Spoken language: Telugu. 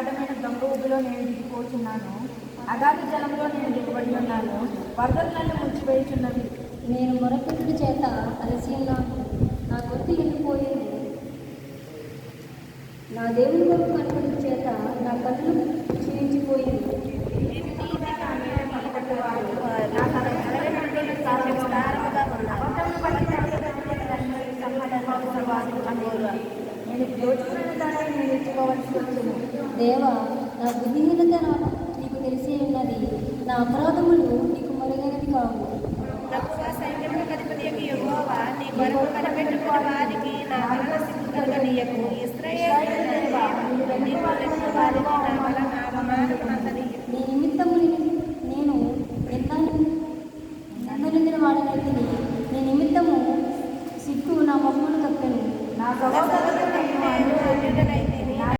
అగాధమైన దొంగ ఊబిలో నేను దిగిపోతున్నాను. అగాధ జలంలో నేను దిగబడి ఉన్నాను. వరదలు నన్ను ముంచివేయుచున్నవి. నేను మొరపెట్టుడు చేత అలసి ఉన్నాను. నా గొంతు ఎండిపోయింది. నా దేవుని కొరకు కనుగొని చేత నా కళ్ళు క్షీణించిపోయింది. నేను దోచుకున్న దాన్ని నేను ఎత్తుకోవాల్సి వచ్చింది. దేవా, నా బుద్ధిహీనత నీకు తెలిసి ఉన్నది. నా అపరాధములు నీకు మరుగైనది కావు. ప్రభువా, సైన్యములకు అధిపతియగు యెహోవా, నీ కొరకు కనిపెట్టుకున్న వారికి నా వలన సిగ్గు కలుగనీయకు. ఇశ్రాయేలు దేవా, నీ కొరకు వారికి నా వలన అవమానమందనీయకు. నీ నిమిత్తము నేను ఎంత నిందిన వాడనైతిని. నీ నిమిత్తము సిగ్గు నా మొహమును కప్పెను. నా